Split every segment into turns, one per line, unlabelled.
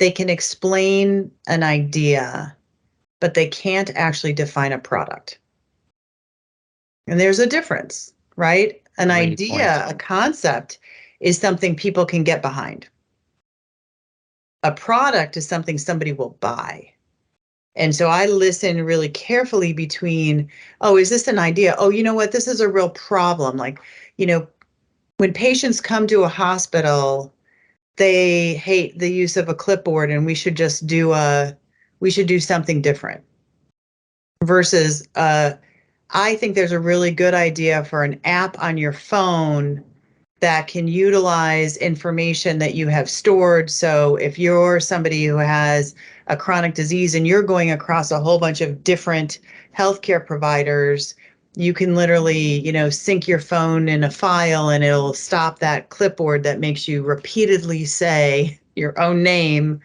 they can explain an idea, but they can't actually define a product. And there's a difference, right? An idea, a concept is something people can get behind. A product is something somebody will buy. And so I listen really carefully between, oh, is this an idea? Oh, you know what? This is a real problem. Like, when patients come to a hospital, they hate the use of a clipboard and we should do something different. Versus, I think there's a really good idea for an app on your phone that can utilize information that you have stored. So if you're somebody who has a chronic disease and you're going across a whole bunch of different healthcare providers, you can literally, sync your phone in a file and it'll stop that clipboard that makes you repeatedly say your own name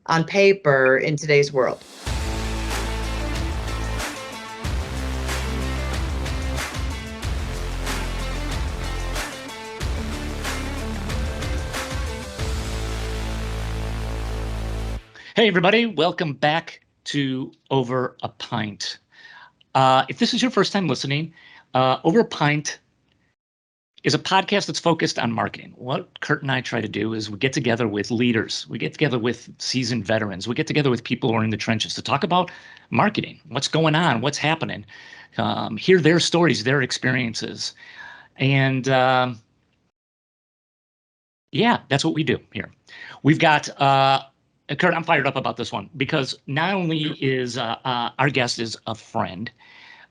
on paper in today's world.
Hey, everybody. Welcome back to Over a Pint. If this is your first time listening, Over a Pint is a podcast that's focused on marketing. What Kurt and I try to do is we get together with leaders. We get together with seasoned veterans. We get together with people who are in the trenches to talk about marketing, what's going on, what's happening, hear their stories, their experiences. And yeah, that's what we do here. We've got Kurt, I'm fired up about this one because not only is our guest is a friend,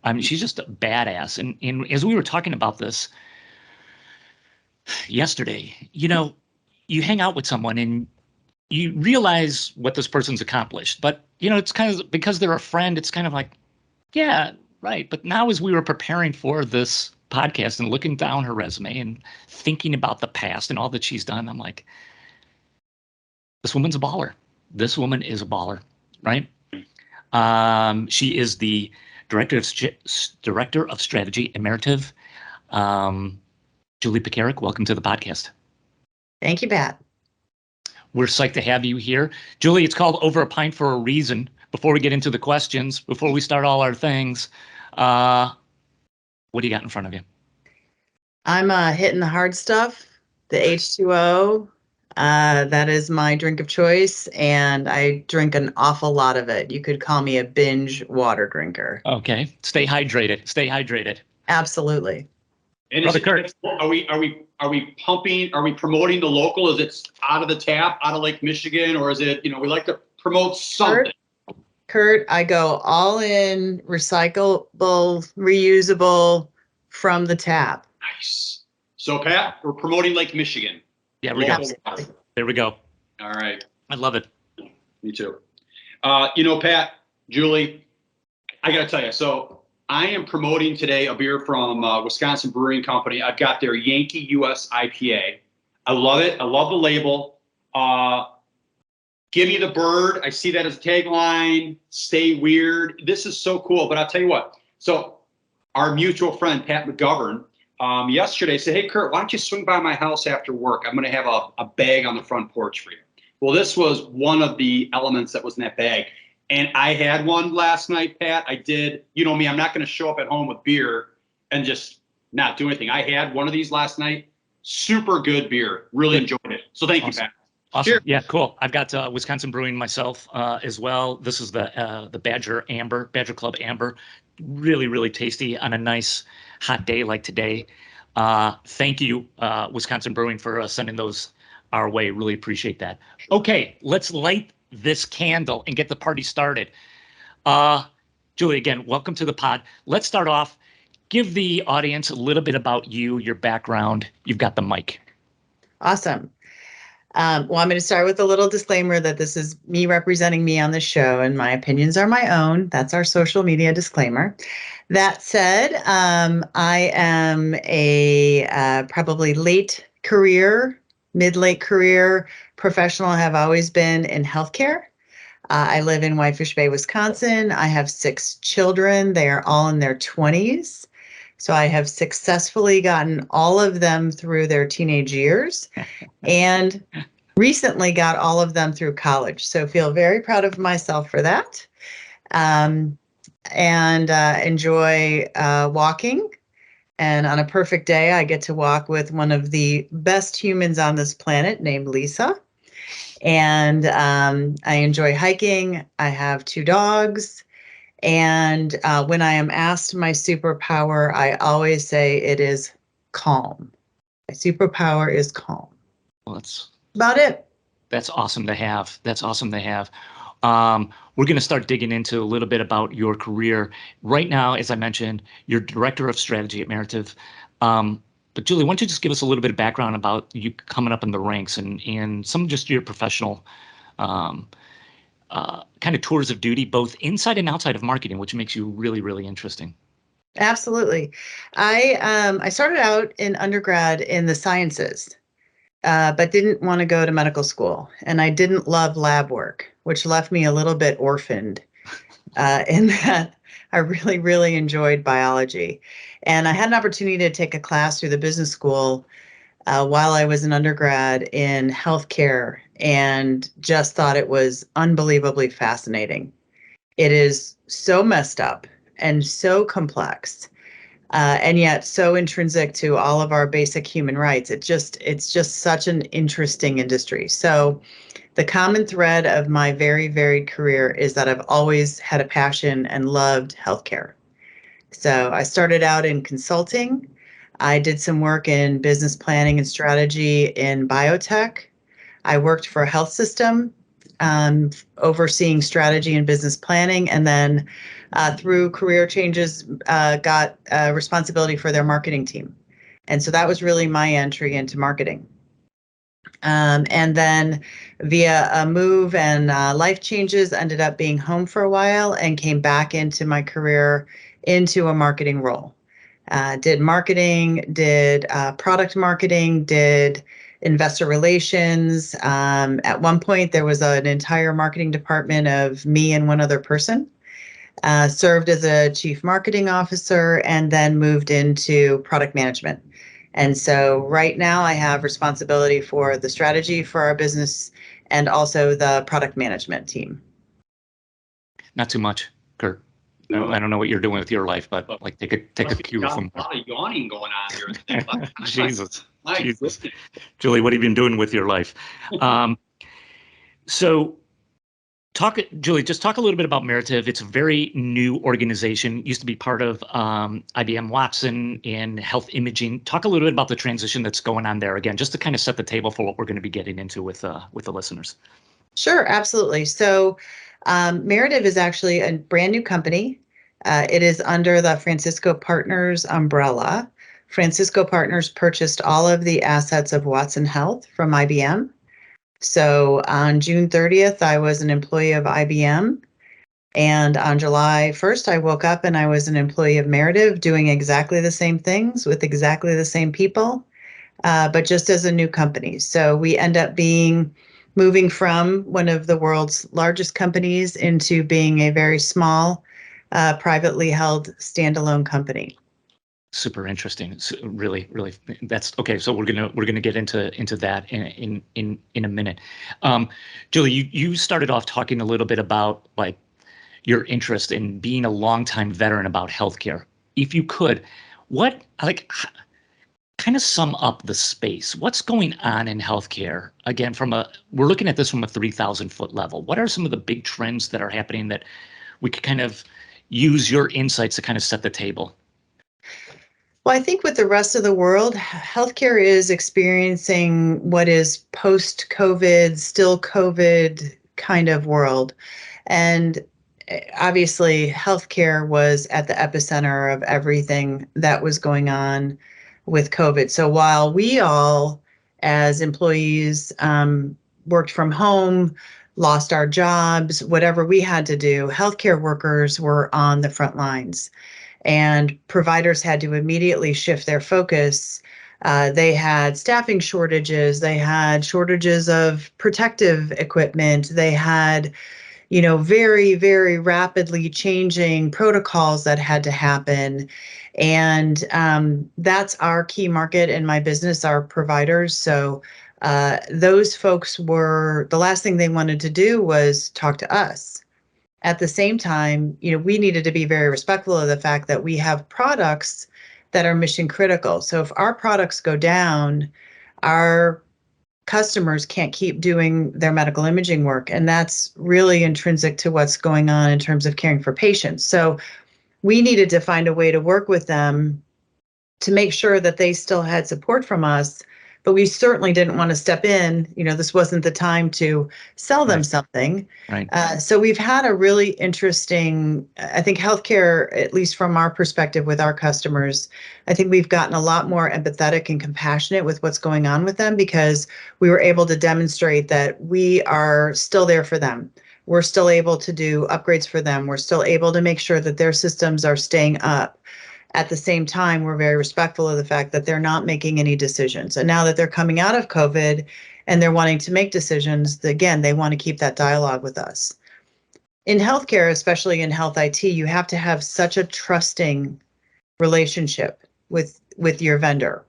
I mean, she's just a badass. And as we were talking about this yesterday, you hang out with someone and you realize what this person's accomplished. But, it's kind of because they're a friend, it's kind of like, yeah, right. But now as we were preparing for this podcast and looking down her resume and thinking about the past and all that she's done, I'm like, this woman's a baller. This woman is a baller, right? She is the director of strategy at Merative. Julie Pekarek, welcome to the podcast.
Thank you, Pat.
We're psyched to have you here. Julie, it's called Over a Pint for a reason. Before we get into the questions, before we start all our things, what do you got in front of you?
I'm hitting the hard stuff, the H2O. That is my drink of choice, and I drink an awful lot of it. You could call me a binge water drinker.
Okay. Stay hydrated.
Absolutely.
And
Brother Kurt,
are we pumping? Are we promoting the local? Is it out of the tap, out of Lake Michigan, or is it? We like to promote something.
Kurt, I go all in, recyclable, reusable from the tap.
Nice. So Pat, we're promoting Lake Michigan.
Yeah, there we go.
All right.
I love it.
Me too. Pat, Julie, I got to tell you, so I am promoting today a beer from Wisconsin Brewing Company. I've got their Yankee US IPA. I love it. I love the label. Give me the bird. I see that as a tagline. Stay weird. This is so cool. But I'll tell you what. So our mutual friend, Pat McGovern, yesterday said, hey, Kurt, why don't you swing by my house after work? I'm going to have a bag on the front porch for you. Well, this was one of the elements that was in that bag. And I had one last night, Pat. I did. You know me, I'm not going to show up at home with beer and just not do anything. I had one of these last night. Super good beer. Really enjoyed it. So thank you, Pat.
Awesome.
Cheers.
Yeah, cool. I've got Wisconsin Brewing myself as well. This is the Badger Club Amber. Really, really tasty on a nice hot day like today. Thank you, Wisconsin Brewing, for sending those our way. Really appreciate that. Okay, let's light this candle and get the party started. Julie, again, welcome to the pod. Let's start off. Give the audience a little bit about you, your background. You've got the mic.
Awesome. Well, I'm going to start with a little disclaimer that this is me representing me on the show and my opinions are my own. That's our social media disclaimer. That said, I am a probably mid-late career professional. I have always been in healthcare. I live in Whitefish Bay, Wisconsin. I have 6 children. They are all in their 20s. So I have successfully gotten all of them through their teenage years. And recently got all of them through college. So feel very proud of myself for that. And enjoy walking. And on a perfect day, I get to walk with one of the best humans on this planet named Lisa. And I enjoy hiking. I have 2 dogs. And when I am asked my superpower, I always say it is calm. My superpower is calm.
Well, that's
about it.
That's awesome to have. That's awesome to have. We're going to start digging into a little bit about your career. Right now, as I mentioned, you're director of strategy at Merative. But Julie, why don't you just give us a little bit of background about you coming up in the ranks and some of just your professional kind of tours of duty, both inside and outside of marketing, which makes you really, really interesting.
Absolutely. I started out in undergrad in the sciences, but didn't want to go to medical school. And I didn't love lab work, which left me a little bit orphaned in that I really, really enjoyed biology. And I had an opportunity to take a class through the business school while I was an undergrad in healthcare and just thought it was unbelievably fascinating. It is so messed up and so complex. And yet so intrinsic to all of our basic human rights. It's just such an interesting industry. So the common thread of my very varied career is that I've always had a passion and loved healthcare. So I started out in consulting. I did some work in business planning and strategy in biotech. I worked for a health system, overseeing strategy and business planning, and then through career changes, got responsibility for their marketing team. And so that was really my entry into marketing. And then via a move and life changes, ended up being home for a while and came back into my career into a marketing role. Did marketing, did product marketing, did investor relations. At one point, there was an entire marketing department of me and one other person. Served as a chief marketing officer and then moved into product management. And so right now I have responsibility for the strategy for our business and also the product management team.
Not too much, Kurt. No, I don't know what you're doing with your life, but like take a cue from.
A lot of yawning going on here.
Jesus.
Jesus.
Julie, what have you been doing with your life? So Julie, just talk a little bit about Merative. It's a very new organization. It used to be part of IBM Watson in health imaging. Talk a little bit about the transition that's going on there again, just to kind of set the table for what we're going to be getting into with the listeners.
Sure, absolutely. So Merative is actually a brand new company. It is under the Francisco Partners umbrella. Francisco Partners purchased all of the assets of Watson Health from IBM. So on June 30th, I was an employee of IBM. And on July 1st, I woke up and I was an employee of Merative doing exactly the same things with exactly the same people, but just as a new company. So we end up moving from one of the world's largest companies into being a very small, privately held standalone company.
Super interesting. Really, really. That's okay. So we're gonna get into that in a minute. Julie, you started off talking a little bit about like your interest in being a longtime veteran about healthcare. If you could, what kind of sum up the space? What's going on in healthcare? Again, we're looking at this from a 3,000-foot level. What are some of the big trends that are happening that we could kind of use your insights to kind of set the table?
Well, I think with the rest of the world, healthcare is experiencing what is post-COVID, still COVID kind of world. And obviously, healthcare was at the epicenter of everything that was going on with COVID. So while we all, as employees, worked from home, lost our jobs, whatever we had to do, healthcare workers were on the front lines. And providers had to immediately shift their focus. They had staffing shortages. They had shortages of protective equipment. They had, very, very rapidly changing protocols that had to happen. And that's our key market in my business, our providers. So those folks were, the last thing they wanted to do was talk to us. At the same time, we needed to be very respectful of the fact that we have products that are mission critical. So if our products go down, our customers can't keep doing their medical imaging work. And that's really intrinsic to what's going on in terms of caring for patients. So we needed to find a way to work with them to make sure that they still had support from us, but we certainly didn't want to step in. This wasn't the time to sell them something.
Right.
So we've had a really interesting, I think healthcare, at least from our perspective with our customers, I think we've gotten a lot more empathetic and compassionate with what's going on with them, because we were able to demonstrate that we are still there for them. We're still able to do upgrades for them. We're still able to make sure that their systems are staying up. At the same time, we're very respectful of the fact that they're not making any decisions. And now that they're coming out of COVID and they're wanting to make decisions, again, they want to keep that dialogue with us. In healthcare, especially in health IT, you have to have such a trusting relationship with your vendor,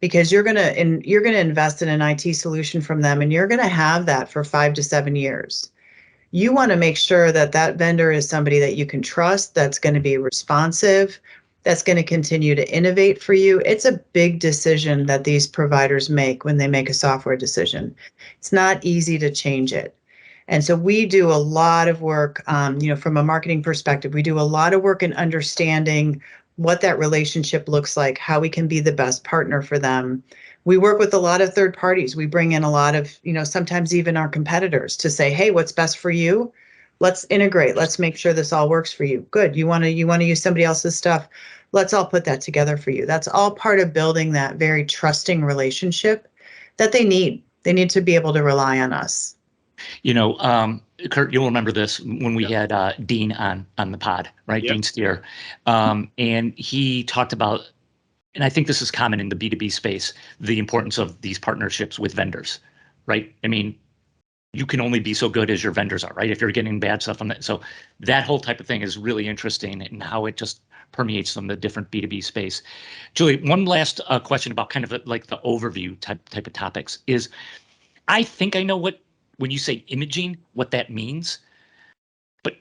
because you're going to invest in an IT solution from them, and you're going to have that for 5 to 7 years. You want to make sure that that vendor is somebody that you can trust, that's going to be responsive, that's going to continue to innovate for you. It's a big decision that these providers make when they make a software decision. It's not easy to change it. And so we do a lot of work, from a marketing perspective, we do a lot of work in understanding what that relationship looks like, how we can be the best partner for them. We work with a lot of third parties. We bring in a lot of, sometimes even our competitors to say, hey, what's best for you? Let's integrate. Let's make sure this all works for you. Good. You want to use somebody else's stuff. Let's all put that together for you. That's all part of building that very trusting relationship that they need. They need to be able to rely on us.
Kurt, you'll remember this when we had Dean on the pod, right?
Yep.
Dean Steer. And he talked about, and I think this is common in the B2B space, the importance of these partnerships with vendors, right? I mean, you can only be so good as your vendors are, right? If you're getting bad stuff from that. So that whole type of thing is really interesting, and how it just permeates from the different B2B space. Julie, one last question about kind of like the overview type of topics is, I think I know when you say imaging, what that means, but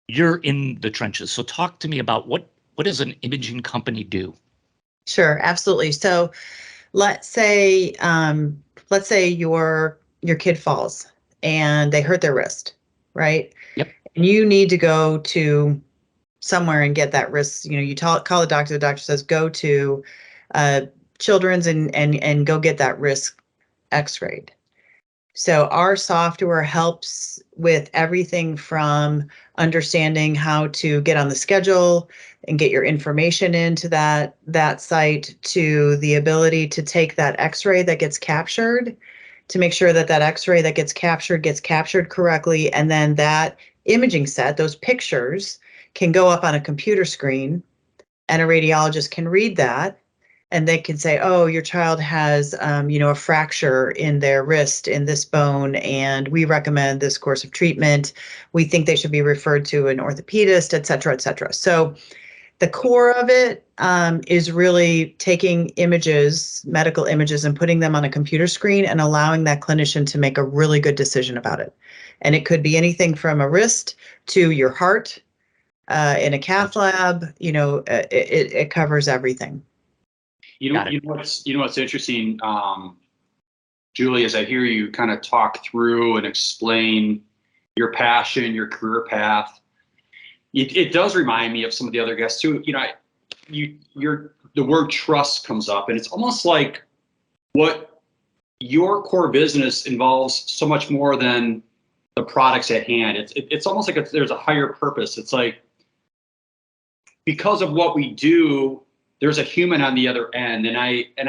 you're in the trenches. So talk to me about what does an imaging company do?
Sure, absolutely. So let's say your kid falls and they hurt their wrist, right?
Yep.
And you need to go to somewhere and get that wrist. You call the doctor. The doctor says go to Children's and go get that wrist X-rayed. So our software helps with everything from understanding how to get on the schedule and get your information into that site, to the ability to take that X-ray that gets captured, to make sure that X-ray that gets captured correctly, and then that imaging set, those pictures, can go up on a computer screen, and a radiologist can read that. And they can say, oh, your child has, a fracture in their wrist, in this bone, and we recommend this course of treatment. We think they should be referred to an orthopedist, et cetera, et cetera. So the core of it is really taking images, medical images, and putting them on a computer screen and allowing that clinician to make a really good decision about it. And it could be anything from a wrist to your heart in a cath lab. It covers everything.
You know what's interesting, Julie, is I hear you kind of talk through and explain your passion, your career path. It does remind me of some of the other guests too. The word trust comes up, and it's almost like what your core business involves so much more than the products at hand. It's almost like there's a higher purpose. It's like, because of what we do, there's a human on the other end. And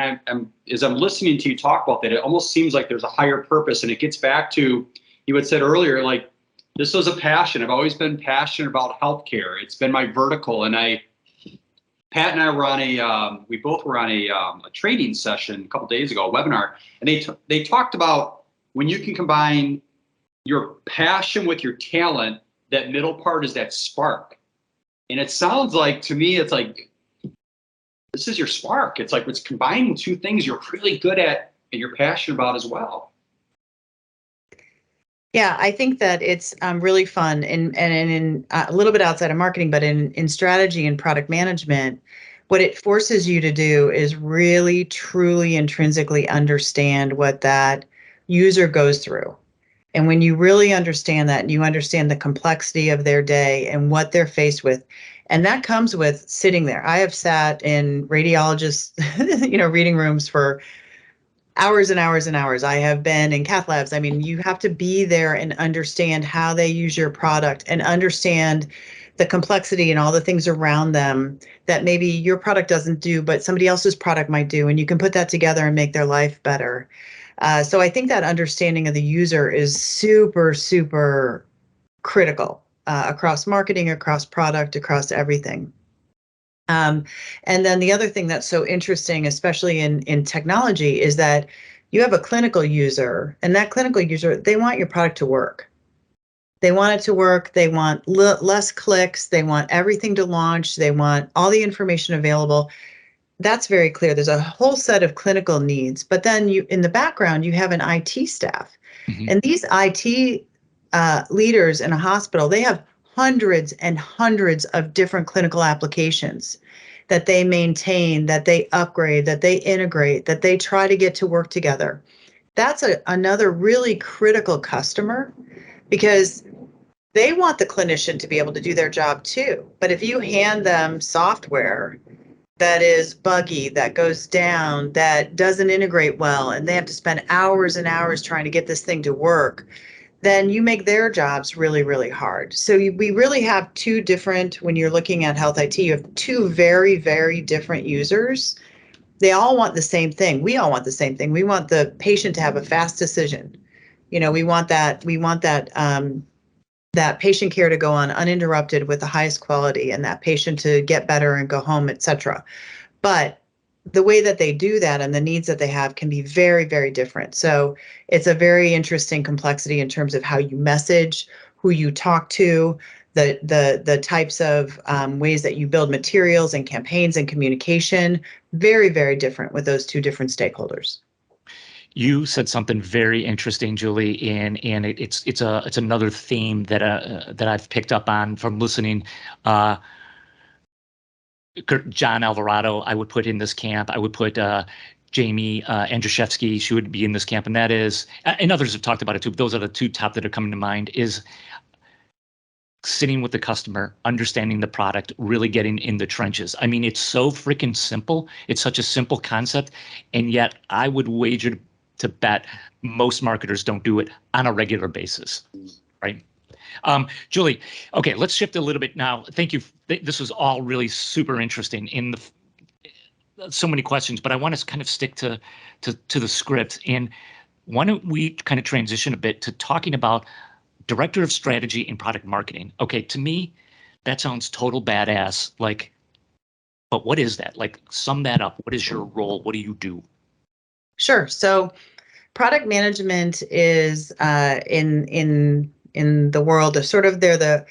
I'm as I'm listening to you talk about that, it almost seems like there's a higher purpose. And it gets back to, you had said earlier, like, this was a passion. I've always been passionate about healthcare. It's been my vertical. And Pat and I were we both were on a training session a couple days ago, a webinar, and they talked about when you can combine your passion with your talent, that middle part is that spark. And it sounds like, to me, it's like, this is your spark. It's like, it's combining two things you're really good at and you're passionate about as well.
Yeah, I think that it's really fun and in a little bit outside of marketing, but in strategy and product management, what it forces you to do is really, truly, intrinsically understand what that user goes through. And when you really understand that, and you understand the complexity of their day and what they're faced with, and that comes with sitting there. I have sat in radiologists, reading rooms for hours and hours and hours. I have been in cath labs. I mean, you have to be there and understand how they use your product and understand the complexity and all the things around them that maybe your product doesn't do, but somebody else's product might do. And you can put that together and make their life better. So I think that understanding of the user is super, super critical across marketing, across product, across everything. And then the other thing that's so interesting, especially in technology, is that you have a clinical user, and that clinical user, they want your product to work. They want it to work. They want less clicks. They want everything to launch. They want all the information available. That's very clear. There's a whole set of clinical needs, but then in the background, you have an IT staff.
Mm-hmm.
And these IT leaders in a hospital, they have hundreds and hundreds of different clinical applications that they maintain, that they upgrade, that they integrate, that they try to get to work together. That's another really critical customer, because they want the clinician to be able to do their job too. But if you hand them software that is buggy, that goes down, that doesn't integrate well, and they have to spend hours and hours trying to get this thing to work, then you make their jobs really, really hard. So we really have two different, when you're looking at health IT, you have two very, very different users. They all want the same thing. We all want the same thing. We want the patient to have a fast decision. We want that patient care to go on uninterrupted with the highest quality, and that patient to get better and go home, et cetera. But the way that they do that and the needs that they have can be very, very different. So it's a very interesting complexity in terms of how you message, who you talk to, the types of ways that you build materials and campaigns and communication. Very, very different with those two different stakeholders.
You said something very interesting, Julie, and it's another theme that I've picked up on from listening. John Alvarado, I would put in this camp. I would put Jamie Andrzejewski. She would be in this camp, and that is, and others have talked about it too. But those are the two top that are coming to mind. Is sitting with the customer, understanding the product, really getting in the trenches. I mean, it's so freaking simple. It's such a simple concept, and yet I would wager to bet most marketers don't do it on a regular basis, right? Julie, okay, let's shift a little bit now. Thank you. This was all really super interesting in so many questions, but I want to kind of stick to the script. And why don't we kind of transition a bit to talking about director of strategy and product marketing? Okay, to me, that sounds total badass. But what is that? Sum that up. What is your role? What do you do?
Sure. So product management is in the world of sort of they're the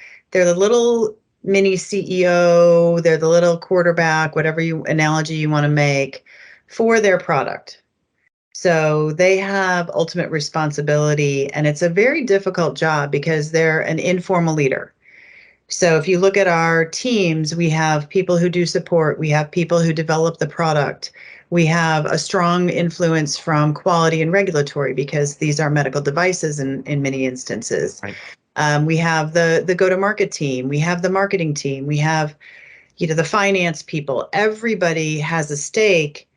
little mini CEO, they're the little quarterback, whatever analogy you want to make for their product. So they have ultimate responsibility, and it's a very difficult job because they're an informal leader. So if you look at our teams, we have people who do support, we have people who develop the product, we have a strong influence from quality and regulatory because these are medical devices in many instances.
Right.
We have the go-to-market team, we have the marketing team, we have the finance people. Everybody has a stake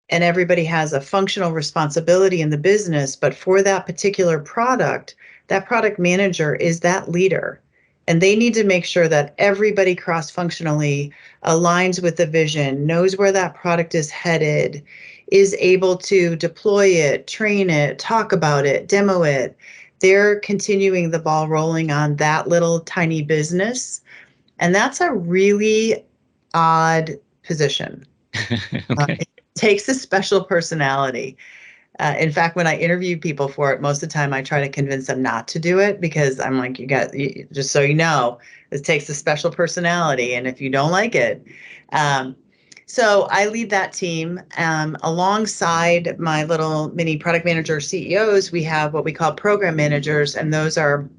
and everybody has a functional responsibility in the business, but for that particular product, that product manager is that leader. And they need to make sure that everybody cross-functionally aligns with the vision, knows where that product is headed, is able to deploy it, train it, talk about it, demo it. They're continuing the ball rolling on that little tiny business. And that's a really odd position.
Okay.
It takes a special personality. In fact, when I interview people for it, most of the time I try to convince them not to do it because I'm like, just so you know, this takes a special personality. And if you don't like it, So I lead that team. Alongside my little mini product manager CEOs, we have what we call program managers, and those are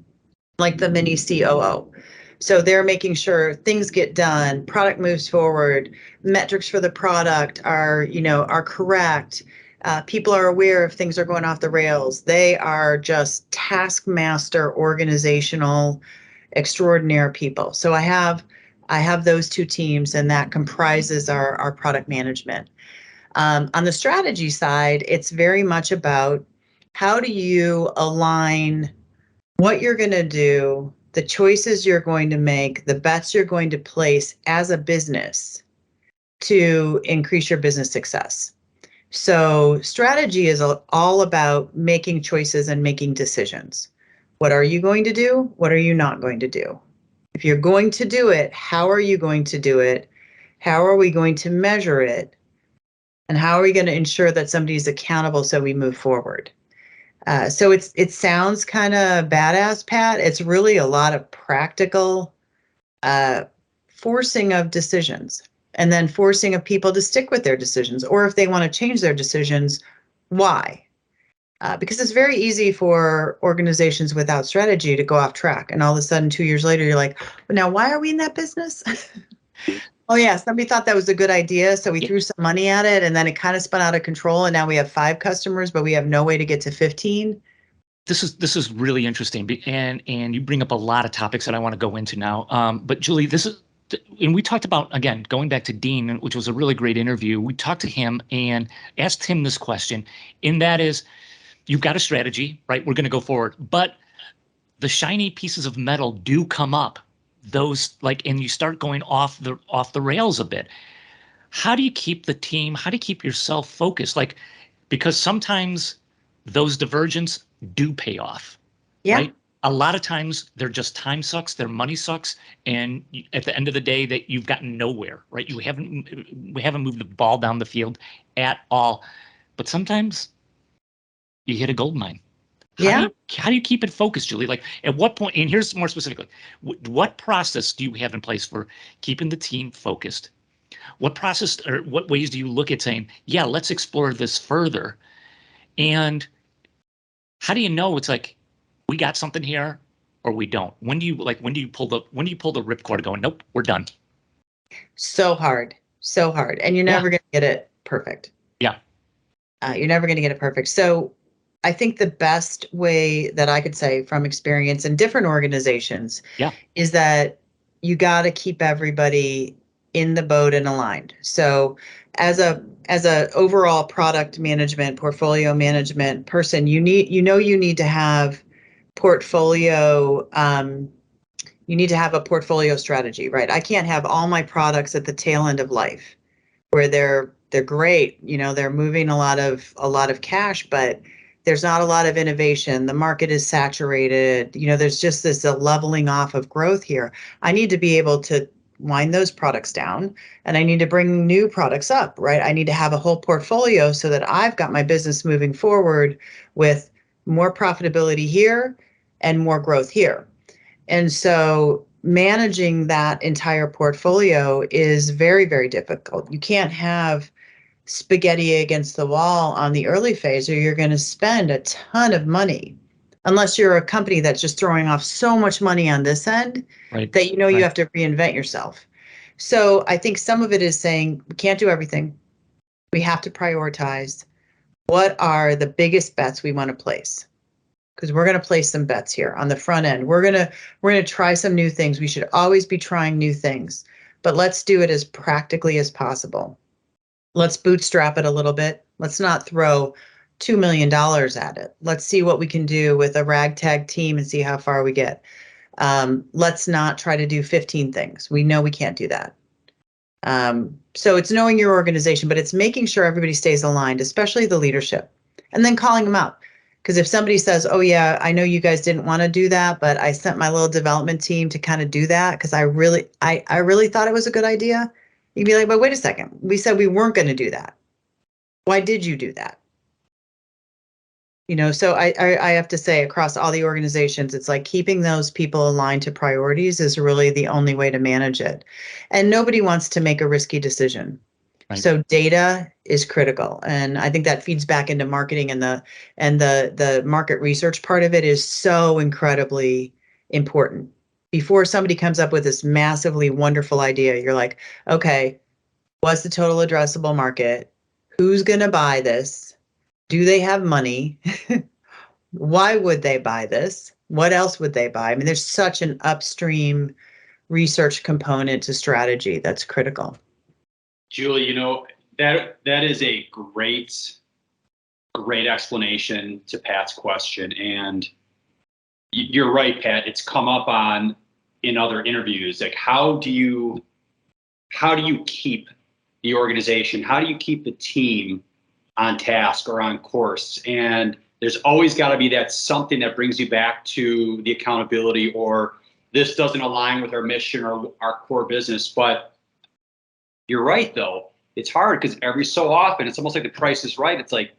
like the mini COO. So they're making sure things get done, product moves forward, metrics for the product are correct. People are aware if things are going off the rails. They are just taskmaster, organizational, extraordinary people. So I have those two teams, and that comprises our product management. On the strategy side, it's very much about how do you align what you're going to do, the choices you're going to make, the bets you're going to place as a business to increase your business success. So strategy is all about making choices and making decisions. What are you going to do? What are you not going to do? If you're going to do it, how are you going to do it? How are we going to measure it? And how are we going to ensure that somebody's accountable so we move forward? So it sounds kind of badass, Pat. It's really a lot of practical forcing of decisions, and then forcing of people to stick with their decisions, or if they want to change their decisions, why? Because it's very easy for organizations without strategy to go off track, and all of a sudden 2 years later you're like, well, now why are we in that business? Oh yeah, somebody thought that was a good idea, so we threw some money at it, and then it kind of spun out of control, and now we have 5 customers, but we have no way to get to 15.
This is really interesting, and you bring up a lot of topics that I want to go into now. But Julie, and we talked about, again, going back to Dean, which was a really great interview. We talked to him and asked him this question, and that is, you've got a strategy, right? We're going to go forward, but the shiny pieces of metal do come up. And you start going off the rails a bit. How do you keep the team? How do you keep yourself focused? Because sometimes those divergence do pay off.
Yeah.
Right? A lot of times they're just time sucks, their money sucks, and at the end of the day, that you've gotten nowhere, right? We haven't moved the ball down the field at all. But sometimes you hit a gold mine. How do you keep it focused, Julie? At what point, and here's more specifically, what process do you have in place for keeping the team focused? What process or what ways do you look at saying, yeah, let's explore this further? And how do you know it's like, we got something here or we don't? When do you pull the ripcord going, nope, we're done?
So hard. And you're never going to get it perfect.
Yeah.
You're never going to get it perfect. So I think the best way that I could say from experience in different organizations is that you got to keep everybody in the boat and aligned. So as a overall product management, portfolio management person, you need to have portfolio. You need to have a portfolio strategy, right? I can't have all my products at the tail end of life where they're great. They're moving a lot of cash, but there's not a lot of innovation. The market is saturated. There's just this leveling off of growth here. I need to be able to wind those products down, and I need to bring new products up, right? I need to have a whole portfolio so that I've got my business moving forward with more profitability here and more growth here. And so managing that entire portfolio is very, very difficult. You can't have spaghetti against the wall on the early phase, or you're going to spend a ton of money, unless you're a company that's just throwing off so much money on this end that you have to reinvent yourself. So I think some of it is saying we can't do everything. We have to prioritize. What are the biggest bets we want to place? Because we're going to place some bets here on the front end. We're going to try some new things. We should always be trying new things, but let's do it as practically as possible. Let's bootstrap it a little bit. Let's not throw $2 million at it. Let's see what we can do with a ragtag team and see how far we get. Let's not try to do 15 things. We know we can't do that. So it's knowing your organization, but it's making sure everybody stays aligned, especially the leadership, and then calling them out. Because if somebody says, oh yeah, I know you guys didn't want to do that, but I sent my little development team to kind of do that because I really thought it was a good idea. You'd be like, but wait a second. We said we weren't going to do that. Why did you do that? So I have to say across all the organizations, it's like keeping those people aligned to priorities is really the only way to manage it. And nobody wants to make a risky decision.
Right.
So data is critical. And I think that feeds back into marketing, and the market research part of it is so incredibly important. Before somebody comes up with this massively wonderful idea, you're like, okay, what's the total addressable market? Who's going to buy this? Do they have money? Why would they buy this? What else would they buy? I mean, there's such an upstream research component to strategy that's critical.
Julie, that is a great explanation to Pat's question. And you're right, Pat, it's come up in other interviews. Like, how do you keep the organization? How do you keep the team on task or on course? And there's always got to be that something that brings you back to the accountability, or this doesn't align with our mission or our core business. But you're right, though. It's hard because every so often, it's almost like the Price is Right. It's like,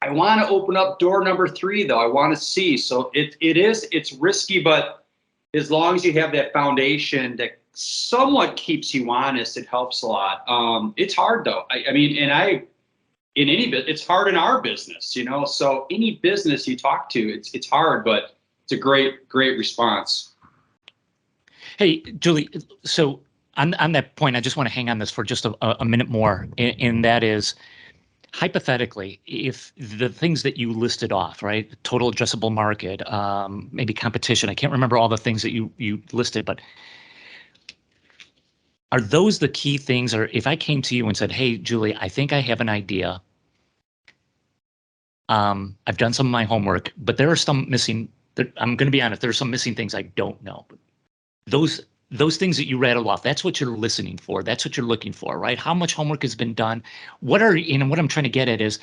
I want to open up door number 3, though. I want to see. So it's risky, but as long as you have that foundation that somewhat keeps you honest, it helps a lot. It's hard, though. It's hard in our business, so any business you talk to, it's hard, but it's a great response.
Hey, Julie, so on that point, I just want to hang on this for just a minute more. And that is, hypothetically, if the things that you listed off, right, total addressable market, maybe competition, I can't remember all the things that you listed, but are those the key things? Or if I came to you and said, hey, Julie, I think I have an idea. I've done some of my homework, but there are some missing. I'm going to be honest, there are some missing things I don't know. But those things that you rattled off, that's what you're listening for. That's what you're looking for, right? How much homework has been done? What I'm trying to get at is,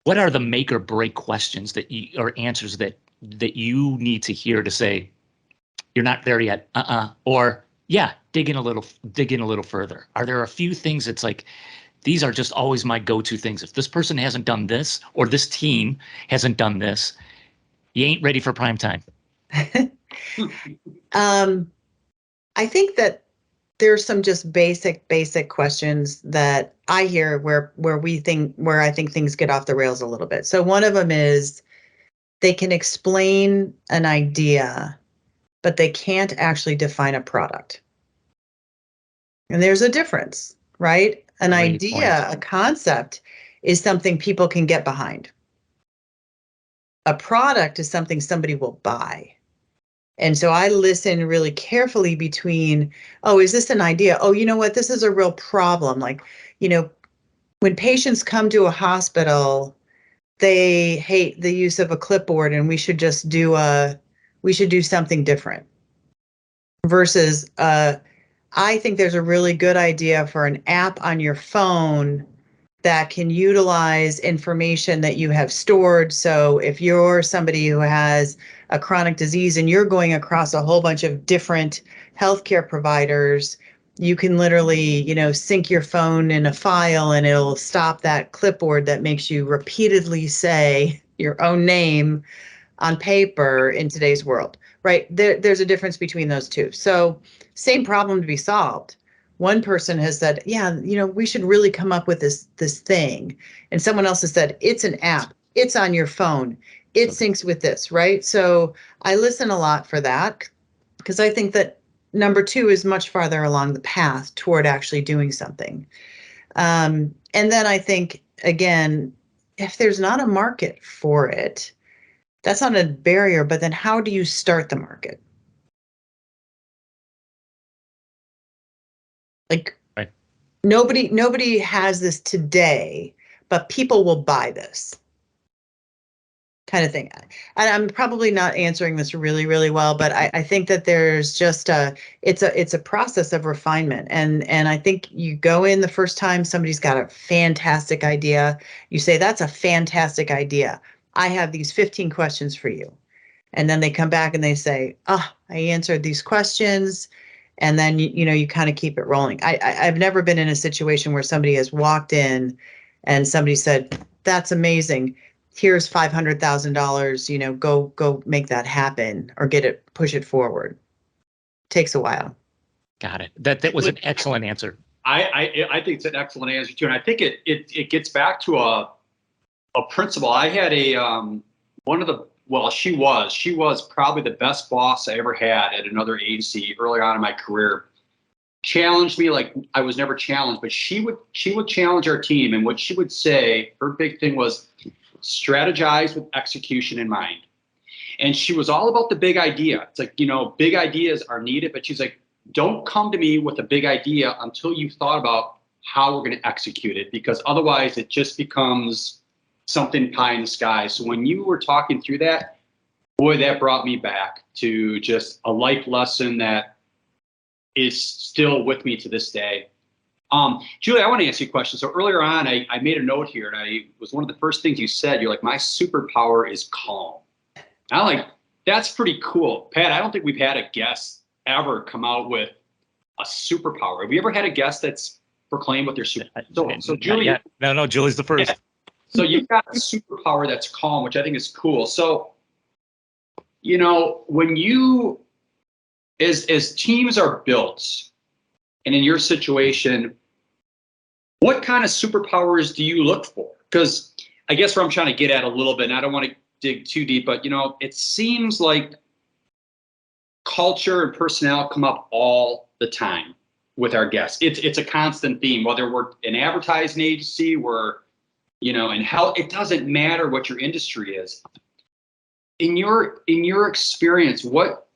what are the make or break questions or answers that you need to hear to say, you're not there yet, or yeah, dig in a little further. Are there a few things that's like, these are just always my go-to things? If this person hasn't done this, or this team hasn't done this, you ain't ready for prime time.
I think that there's some just basic questions that I hear where I think things get off the rails a little bit. So one of them is, they can explain an idea, but they can't actually define a product. And there's a difference, right? An
Great
idea,
point.
a concept is something people can get behind. A product is something somebody will buy. And so I listen really carefully between, oh, is this an idea? Oh, you know what? This is a real problem. Like, when patients come to a hospital, they hate the use of a clipboard, and we should do something different. Versus, I think there's a really good idea for an app on your phone that can utilize information that you have stored. So if you're somebody who has a chronic disease and you're going across a whole bunch of different healthcare providers, you can literally, sync your phone in a file, and it'll stop that clipboard that makes you repeatedly say your own name on paper in today's world, right? There's a difference between those two. So same problem to be solved. One person has said, yeah, we should really come up with this thing. And someone else has said, it's an app, it's on your phone, it syncs with this, right? So I listen a lot for that, because I think that number 2 is much farther along the path toward actually doing something. And then I think, again, if there's not a market for it, that's not a barrier, but then how do you start the market? Like,
right.
Nobody has this today, but people will buy this kind of thing. And I'm probably not answering this really, really well, but I think that there's just it's a process of refinement. And I think you go in the first time, somebody's got a fantastic idea. You say, that's a fantastic idea. I have these 15 questions for you. And then they come back and they say, oh, I answered these questions. And then, you kind of keep it rolling. I've never been in a situation where somebody has walked in and somebody said, that's amazing. Here's $500,000, go make that happen, or push it forward. Takes a while.
Got it. That was an excellent answer.
I think it's an excellent answer too, and I think it gets back to a principle. I had she was probably the best boss I ever had at another agency early on in my career. Challenged me like I was never challenged, but she would challenge our team, and what she would say, her big thing was strategize with execution in mind. And she was all about the big idea. It's like, big ideas are needed, but she's like, don't come to me with a big idea until you've thought about how we're going to execute it, because otherwise it just becomes something pie in the sky. So when you were talking through that, boy, that brought me back to just a life lesson that is still with me to this day. Julie, I want to ask you a question. So earlier on, I made a note here, and I was one of the first things you said. You're like, my superpower is calm. I'm like, that's pretty cool. Pat, I don't think we've had a guest
ever come out with a superpower. Have we ever had a guest that's proclaimed what their superpower? So Julie,
no, Julie's the first.
Yeah. So you've got a superpower that's calm, which I think is cool. So, you know, when you, as teams are built, and in your situation, what kind of superpowers do you look for? Because I guess where I'm trying to get at a little bit, and I don't want to dig too deep, but you know, it seems like culture and personnel come up all the time with our guests. It's a constant theme, whether we're an advertising agency, we're, you know, in health, it doesn't matter what your industry is. In your experience, what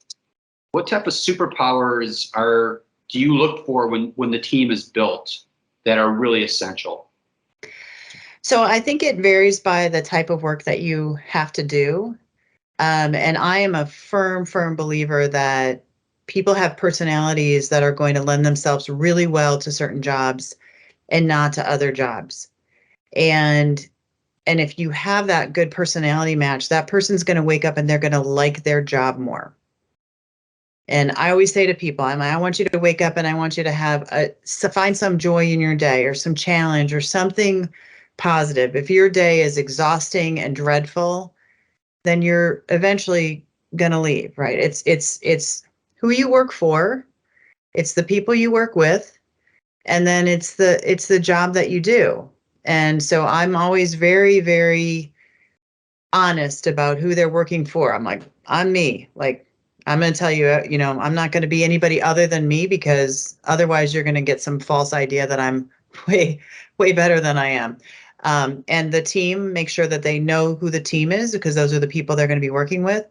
type of superpowers do you look for when the team is built that are really essential?
So I think it varies by the type of work that you have to do. And I am a firm believer that people have personalities that are going to lend themselves really well to certain jobs and not to other jobs. And if you have that good personality match, that person's going to wake up and they're going to like their job more. And I always say to people, I want you to wake up and I want you to find some joy in your day or some challenge or something positive. If your day is exhausting and dreadful, then you're eventually going to leave, right? It's who you work for, it's the people you work with, and then it's the job that you do. And so I'm always very, very honest about who they're working for. I'm like, I'm me. Like, I'm going to tell you, you know, I'm not going to be anybody other than me, because otherwise you're going to get some false idea that I'm way, way better than I am. And the team, make sure that they know who the team is, because those are the people they're going to be working with.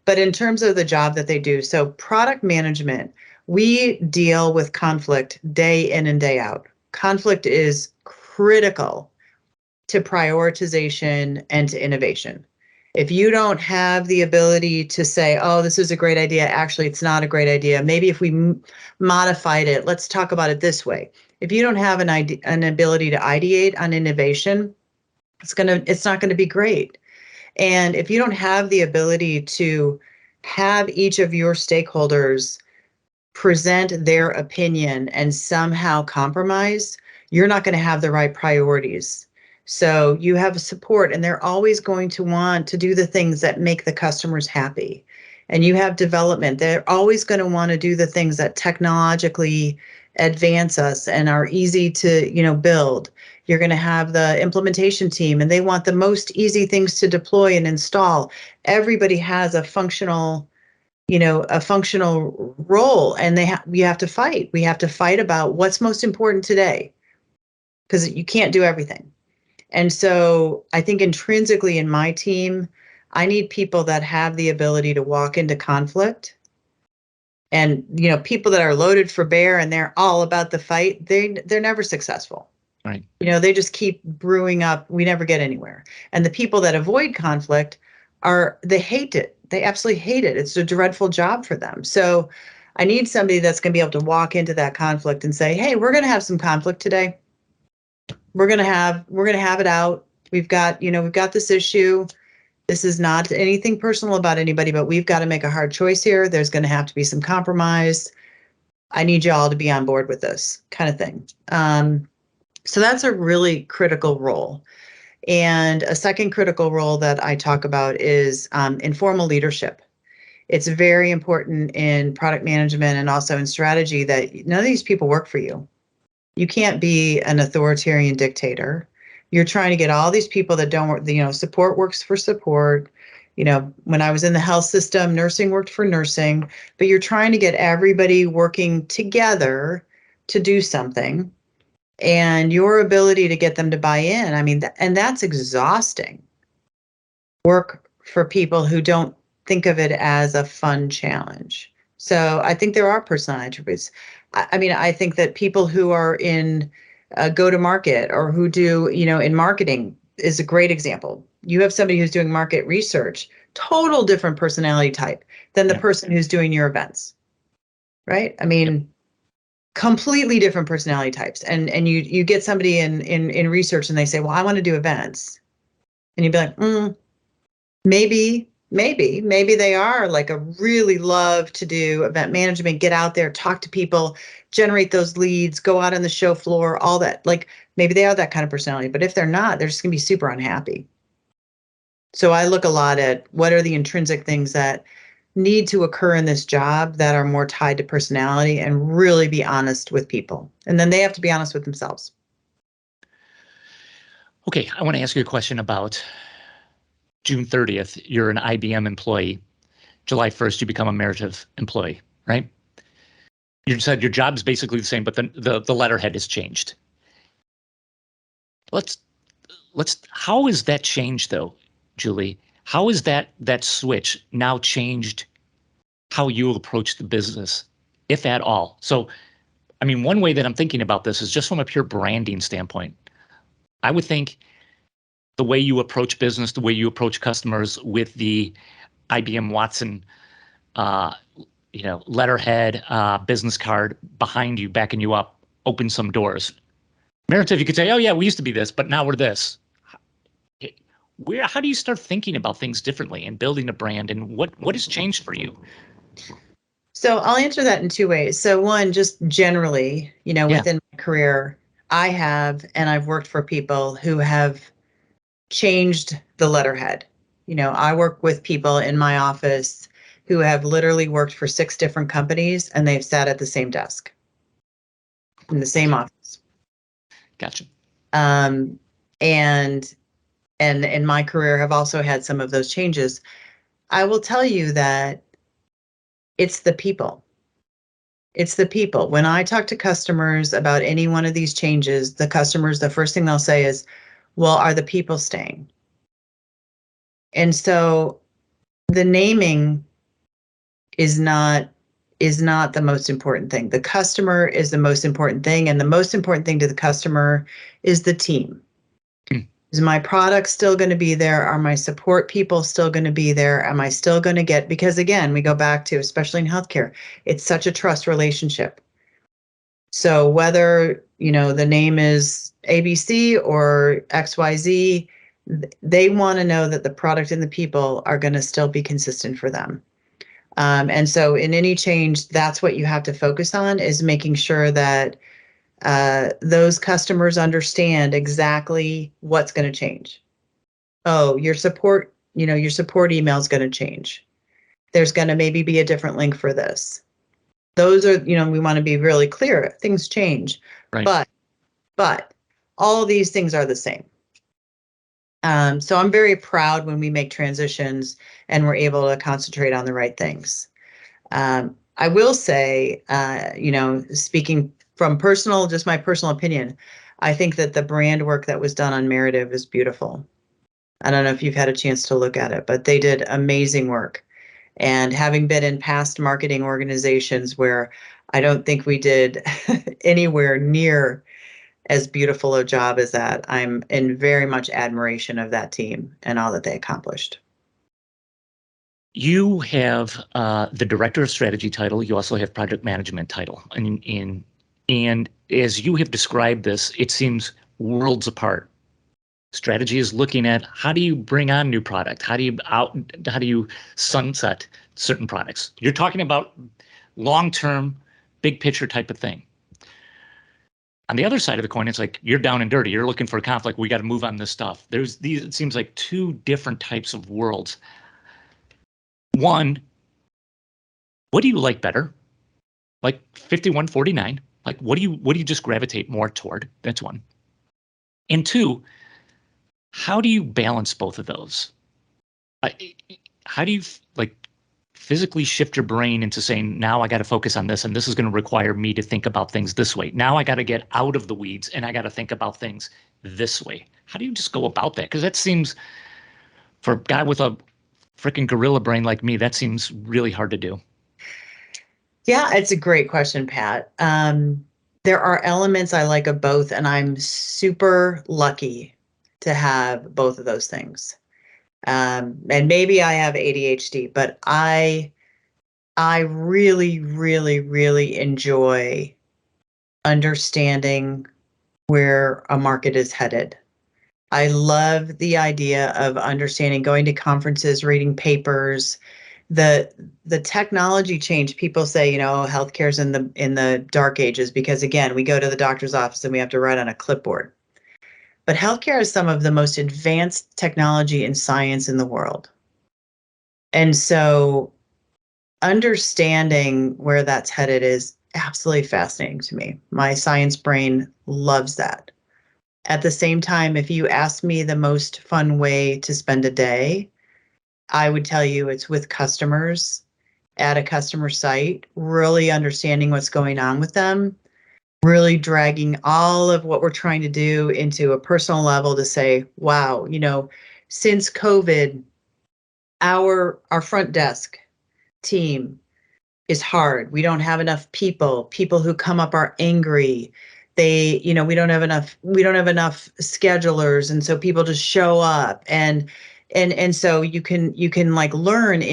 But in terms of the job that they do, so product management, we deal with conflict day in and day out. Conflict is critical to prioritization and to innovation. If you don't have the ability to say, oh, this is a great idea, actually, it's not a great idea. Maybe if we modified it, let's talk about it this way. If you don't have an ability to ideate on innovation, it's not going to be great. And if you don't have the ability to have each of your stakeholders present their opinion and somehow compromise, you're not going to have the right priorities. So you have support, and they're always going to want to do the things that make the customers happy. And you have development. They're always going to want to do the things that technologically advance us and are easy to, you know, build. You're going to have the implementation team, and they want the most easy things to deploy and install. Everybody has a functional role, and we have to fight. We have to fight about what's most important today, because you can't do everything. And so I think intrinsically in my team, I need people that have the ability to walk into conflict. And, you know, people that are loaded for bear and they're all about the fight, they're never successful.
Right.
You know, they just keep brewing up. We never get anywhere. And the people that avoid conflict they hate it. They absolutely hate it. It's a dreadful job for them. So I need somebody that's going to be able to walk into that conflict and say, hey, we're going to have some conflict today. We're going to have it out. We've got this issue. This is not anything personal about anybody, but we've got to make a hard choice here. There's going to have to be some compromise. I need you all to be on board with this kind of thing. So that's a really critical role. And a second critical role that I talk about is informal leadership. It's very important in product management and also in strategy that none of these people work for you. You can't be an authoritarian dictator. You're trying to get all these people that don't work, support works for support. When I was in the health system, nursing worked for nursing, but you're trying to get everybody working together to do something. And your ability to get them to buy in, I mean, and that's exhausting work for people who don't think of it as a fun challenge. So I think there are personal attributes. I mean, I think that people who are in go-to-market or who do, in marketing is a great example. You have somebody who's doing market research, total different personality type than the person who's doing your events, right? I mean, completely different personality types. And you get somebody in research and they say, well, I want to do events. And you'd be like, maybe they are like a really love to do event management, get out there, talk to people, generate those leads, go out on the show floor, all that. Like maybe they are that kind of personality, but if they're not, they're just gonna be super unhappy. So I look a lot at what are the intrinsic things that need to occur in this job that are more tied to personality, and really be honest with people. And then they have to be honest with themselves.
Okay, I want to ask you a question about June 30th. You're an IBM employee. July 1st, you become a Merative employee, right? You said your job is basically the same, but the letterhead has changed. How is that changed though, Julie? How is that switch now changed how you approach the business, if at all? So, I mean, one way that I'm thinking about this is just from a pure branding standpoint. I would think the way you approach business, the way you approach customers with the IBM Watson, letterhead, business card behind you, backing you up, open some doors. Merative, you could say, oh yeah, we used to be this, but now we're this. How do you start thinking about things differently and building a brand, and what has changed for you?
So I'll answer that in two ways. So one, just generally, within my career, I've worked for people who have changed the letterhead. I work with people in my office who have literally worked for 6 different companies, and they've sat at the same desk in the same office.
Gotcha.
And in my career have also had some of those changes. I will tell you that it's the people. It's the people. When I talk to customers about any one of these changes, the first thing they'll say is, well, are the people staying? And so the naming is not the most important thing. The customer is the most important thing. And the most important thing to the customer is the team. Is my product still going to be there? Are my support people still going to be there? Am I still going to get, because again, we go back to, especially in healthcare, it's such a trust relationship. So whether, the name is ABC or XYZ, they want to know that the product and the people are going to still be consistent for them. And so in any change, that's what you have to focus on, is making sure that those customers understand exactly what's going to change. Oh, your support email is going to change. There's going to maybe be a different link for this. Those are, we want to be really clear. Things change, right. But all of these things are the same. So I'm very proud when we make transitions and we're able to concentrate on the right things. I will say, speaking from just my personal opinion, I think that the brand work that was done on Merative is beautiful. I don't know if you've had a chance to look at it, but they did amazing work. And having been in past marketing organizations where I don't think we did anywhere near as beautiful a job as that, I'm in very much admiration of that team and all that they accomplished.
You have the director of strategy title. You also have project management title. And as you have described this, it seems worlds apart. Strategy is looking at how do you bring on new product? How do you sunset certain products? You're talking about long-term, big picture type of thing. On the other side of the coin, it's like you're down and dirty. You're looking for a conflict. We got to move on this stuff. It seems like 2 different types of worlds. One, what do you like better? Like 51-49 Like, what do you just gravitate more toward? That's one. And two, how do you balance both of those? How do you like physically shift your brain into saying, now I got to focus on this, and this is going to require me to think about things this way. Now I got to get out of the weeds and I got to think about things this way. How do you just go about that? Because that seems, for a guy with a freaking gorilla brain like me, that seems really hard to do.
Yeah, it's a great question, Pat. There are elements I like of both, and I'm super lucky to have both of those things. And maybe I have ADHD, but I really, really, really enjoy understanding where a market is headed. I love the idea of understanding, going to conferences, reading papers, the technology change. People say, healthcare's in the dark ages because, again, we go to the doctor's office and we have to write on a clipboard. But healthcare is some of the most advanced technology and science in the world. And so understanding where that's headed is absolutely fascinating to me. My science brain loves that. At the same time, if you ask me the most fun way to spend a day, I would tell you it's with customers at a customer site, really understanding what's going on with them, really dragging all of what we're trying to do into a personal level to say, wow, since COVID, our front desk team is hard. We don't have enough people. People who come up are angry. We don't have enough schedulers. And so people just show up and so you can like learn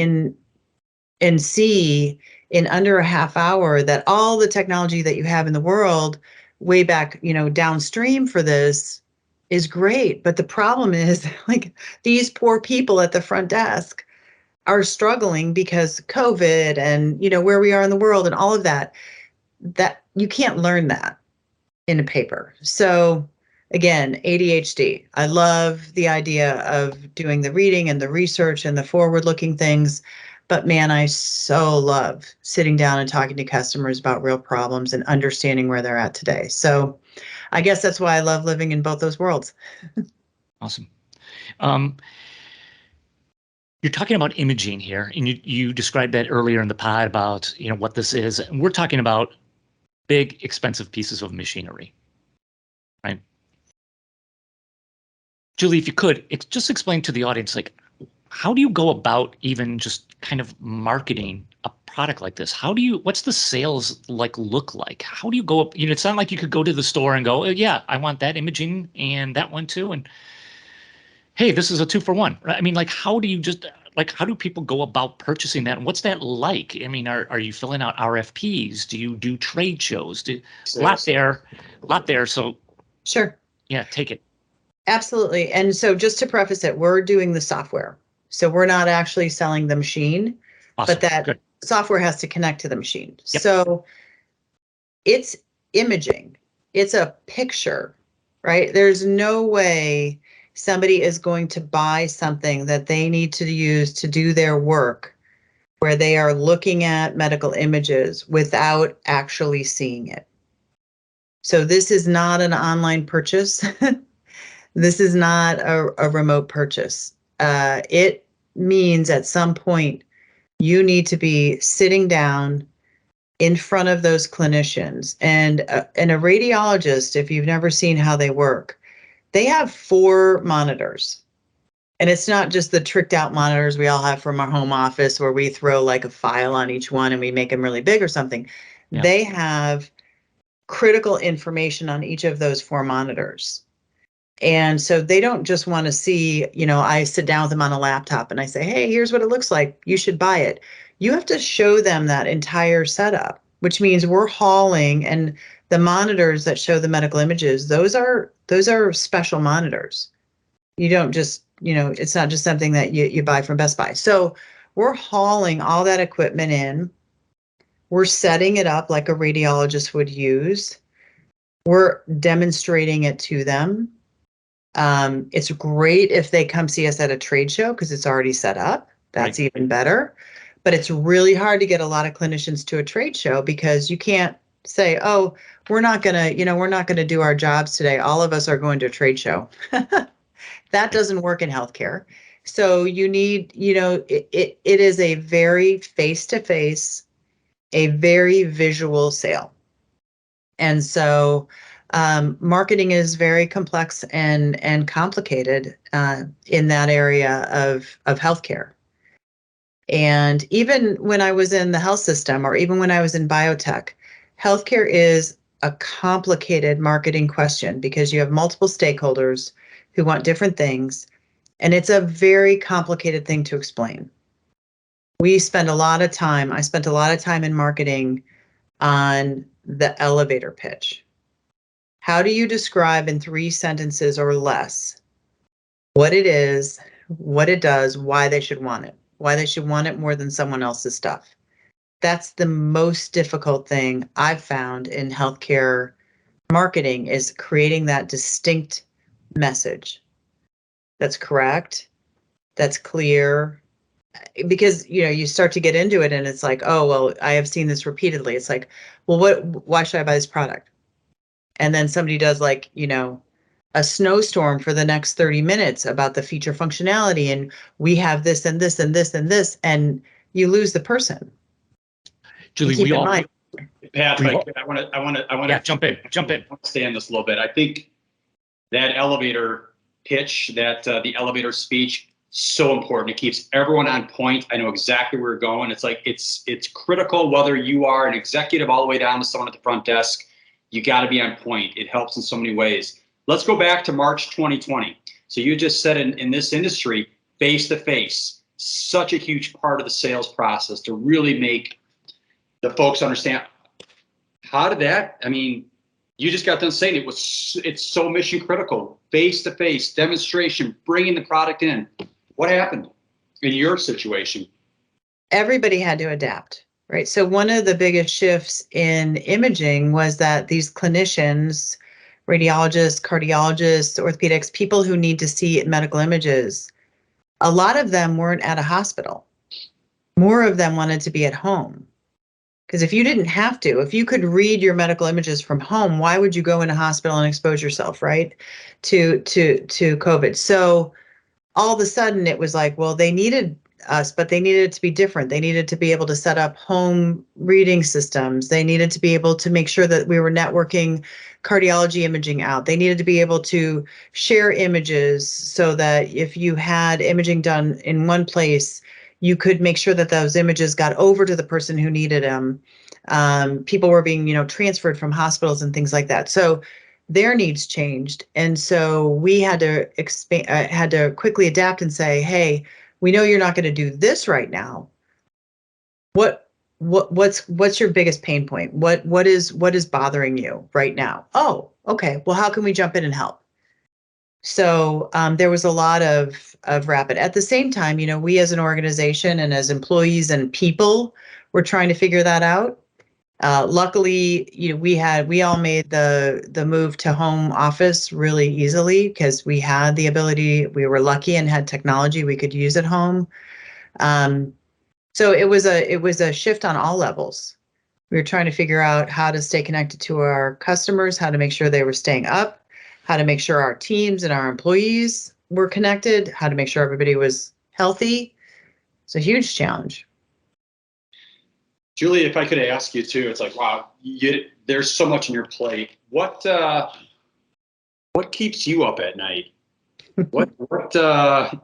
and see in under a half hour that all the technology that you have in the world way back, downstream for this is great. But the problem is like these poor people at the front desk are struggling because COVID and, where we are in the world and all of that you can't learn that in a paper. So again, ADHD, I love the idea of doing the reading and the research and the forward-looking things. But man, I so love sitting down and talking to customers about real problems and understanding where they're at today. So I guess that's why I love living in both those worlds.
Awesome. You're talking about imaging here, and you described that earlier in the pod about, what this is. And we're talking about big, expensive pieces of machinery, right? Julie, if you could, just explain to the audience, like, how do you go about even just kind of marketing a product like this? What's the sales look like? How do you go up? It's not like you could go to the store and go, oh, yeah, I want that imaging and that one too. And hey, this is a 2-for-1. Right? I mean, how do people go about purchasing that? And what's that like? I mean, are you filling out RFPs? Do you do trade shows? A lot there. So
sure.
Yeah, take it.
Absolutely. And so just to preface it, we're doing the software. So we're not actually selling the machine,
Awesome.
But that
Good.
Software has to connect to the machine.
Yep.
So it's imaging. It's a picture, right? There's no way somebody is going to buy something that they need to use to do their work where they are looking at medical images without actually seeing it. So this is not an online purchase. This is not a remote purchase. It means at some point you need to be sitting down in front of those clinicians. And a radiologist, if you've never seen how they work, they have 4 monitors. And it's not just the tricked out monitors we all have from our home office where we throw like a file on each one and we make them really big or something. Yeah. They have critical information on each of those 4 monitors. And so they don't just want to see, I sit down with them on a laptop and I say, hey, here's what it looks like. You should buy it. You have to show them that entire setup, which means we're hauling, and the monitors that show the medical images, those are special monitors. You don't just, it's not just something that you buy from Best Buy. So we're hauling all that equipment in. We're setting it up like a radiologist would use. We're demonstrating it to them. It's great if they come see us at a trade show because it's already set up. That's right. Even better. But it's really hard to get a lot of clinicians to a trade show because you can't say, oh, we're not gonna do our jobs today. All of us are going to a trade show. That doesn't work in healthcare. So you need, it is a very face-to-face, a very visual sale. And so marketing is very complex and complicated in that area of healthcare. And even when I was in the health system, or even when I was in biotech, healthcare is a complicated marketing question because you have multiple stakeholders who want different things. And it's a very complicated thing to explain. I spent a lot of time in marketing on the elevator pitch. How do you describe in 3 sentences or less what it is, what it does, why they should want it more than someone else's stuff? That's the most difficult thing I've found in healthcare marketing, is creating that distinct message that's correct, that's clear. Because, you start to get into it and it's like, oh, well, I have seen this repeatedly. It's like, well, why should I buy this product? And then somebody does a snowstorm for the next 30 minutes about the feature functionality, and we have this and this and this and this, and you lose the person.
Julie,
keep in mind.
Pat, I want to
jump in.
I want to stay on this a little bit. I think that elevator pitch, the elevator speech, so important. It keeps everyone on point. I know exactly where we're going. It's like it's critical whether you are an executive all the way down to someone at the front desk. You got to be on point. It helps in so many ways. Let's go back to March 2020. So you just said in this industry, face-to-face, such a huge part of the sales process to really make the folks understand. How did that, you just got done saying it's so mission critical, face-to-face demonstration, bringing the product in. What happened in your situation?
Everybody had to adapt, right? So one of the biggest shifts in imaging was that these clinicians, radiologists, cardiologists, orthopedics, people who need to see medical images, a lot of them weren't at a hospital. More of them wanted to be at home. Because if you didn't have to, if you could read your medical images from home, why would you go in a hospital and expose yourself, right, to COVID? So all of a sudden it was like, well, they needed us, but they needed it to be different. They needed to be able to set up home reading systems. They needed to be able to make sure that we were networking cardiology imaging out. They needed to be able to share images so that if you had imaging done in one place, you could make sure that those images got over to the person who needed them. People were being, transferred from hospitals and things like that. So their needs changed. And so we had to had to quickly adapt and say, hey, we know you're not going to do this right now. What's your biggest pain point? What is bothering you right now? Oh, okay. Well, how can we jump in and help? So there was a lot of rapid. At the same time, we as an organization and as employees and people were trying to figure that out. Luckily, we all made the move to home office really easily because we had the ability. We were lucky and had technology we could use at home. So it was a shift on all levels. We were trying to figure out how to stay connected to our customers, how to make sure they were staying up, how to make sure our teams and our employees were connected, how to make sure everybody was healthy. It's a huge challenge.
Julie, if I could ask you too, it's like, wow, there's so much on your plate. What keeps you up at night? What the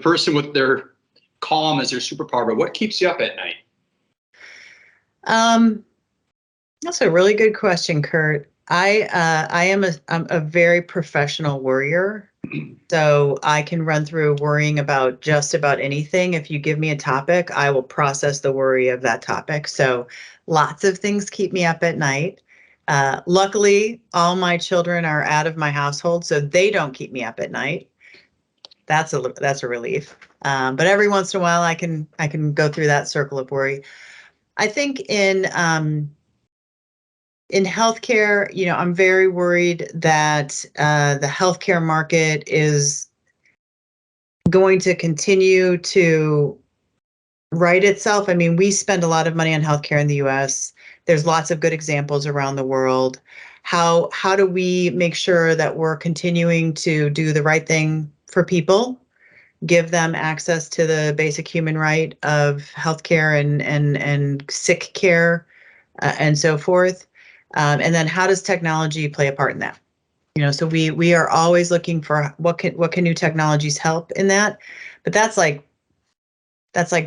person with their calm as their superpower, but what keeps you up at night?
That's a really good question, Kurt. I'm a very professional worrier. So I can run through worrying about just about anything. If you give me a topic, I will process the worry of that topic. So lots of things keep me up at night. Luckily, all my children are out of my household, so they don't keep me up at night. That's a relief. But every once in a while, I can go through that circle of worry. I think in healthcare, I'm very worried that the healthcare market is going to continue to right itself. We spend a lot of money on healthcare in the U.S. There's lots of good examples around the world. How do we make sure that we're continuing to do the right thing for people, give them access to the basic human right of healthcare and sick care and so forth? And then how does technology play a part in that? So we are always looking for what can new technologies help in that, but that's like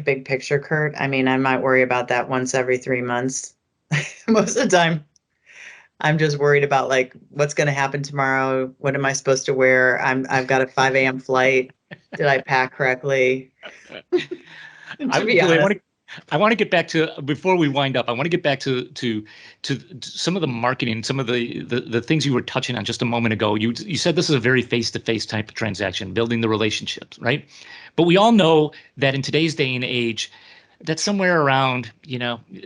big picture, Kurt. I mean, I might worry about that once every 3 months. Most of the time, I'm just worried about like what's going to happen tomorrow. What am I supposed to wear? I've got a 5 a.m. flight. Did I pack correctly? To be honest.
I want to get back to, before we wind up, I want to get back to some of the marketing, some of the things you were touching on just a moment ago. You said this is a very face-to-face type of transaction, building the relationships, right? But we all know that in today's day and age, that's somewhere around,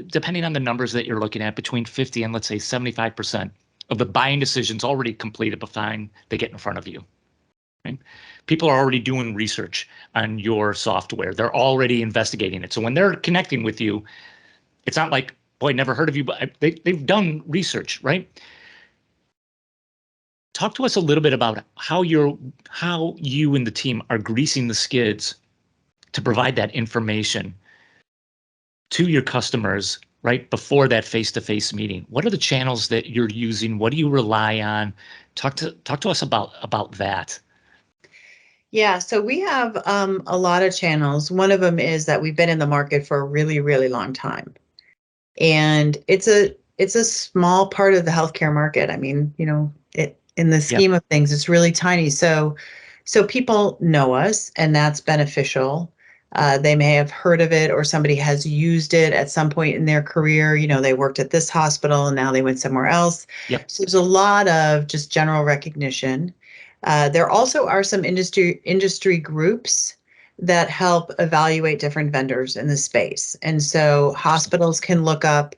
depending on the numbers that you're looking at, between 50 and let's say 75% of the buying decisions already completed before they get in front of you. Right? People are already doing research on your software. They're already investigating it. So when they're connecting with you, it's not like, boy, never heard of you, but they've done research, right? Talk to us a little bit about how you and the team are greasing the skids to provide that information to your customers right before that face-to-face meeting. What are the channels that you're using? What do you rely on? Talk to us about that.
Yeah, so we have a lot of channels. One of them is that we've been in the market for a really, really long time. And it's a small part of the healthcare market. I mean, in the scheme of things, it's really tiny. So people know us, and that's beneficial. They may have heard of it, or somebody has used it at some point in their career. They worked at this hospital and now they went somewhere else.
Yep.
So there's a lot of just general recognition. There also are some industry groups that help evaluate different vendors in the space. And so hospitals can look up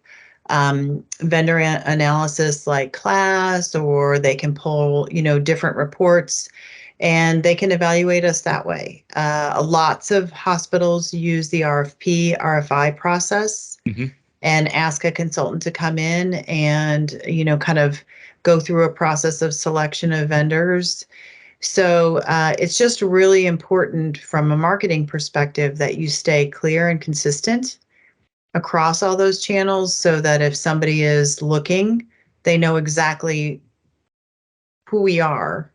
vendor analysis like KLAS, or they can pull, different reports, and they can evaluate us that way. Lots of hospitals use the RFP, RFI process and ask a consultant to come in and, kind of go through a process of selection of vendors. So it's just really important from a marketing perspective that you stay clear and consistent across all those channels, so that if somebody is looking, they know exactly who we are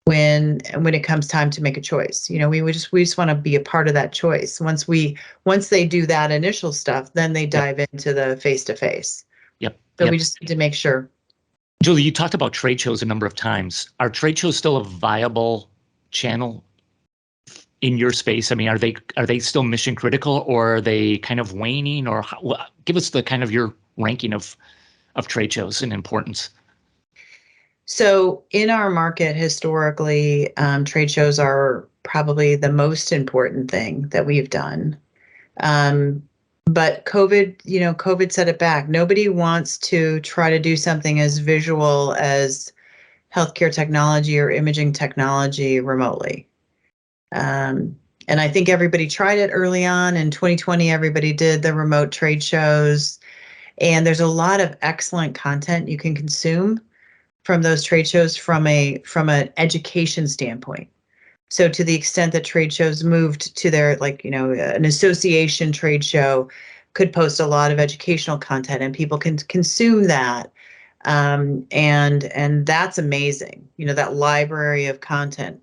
when it comes time to make a choice. We just want to be a part of that choice. Once they do that initial stuff, then they dive into the face-to-face. So we just need to make sure.
Julie, you talked about trade shows a number of times. Are trade shows still a viable channel in your space? I mean, are they still mission critical, or are they kind of waning? Or give us the kind of your ranking of trade shows in importance.
So in our market, historically, trade shows are probably the most important thing that we've done. But COVID set it back. Nobody wants to try to do something as visual as healthcare technology or imaging technology remotely. And I think everybody tried it early on. In 2020, everybody did the remote trade shows. And there's a lot of excellent content you can consume from those trade shows from an education standpoint. So to the extent that trade shows moved to their, an association trade show could post a lot of educational content, and people can consume that. And that's amazing, that library of content.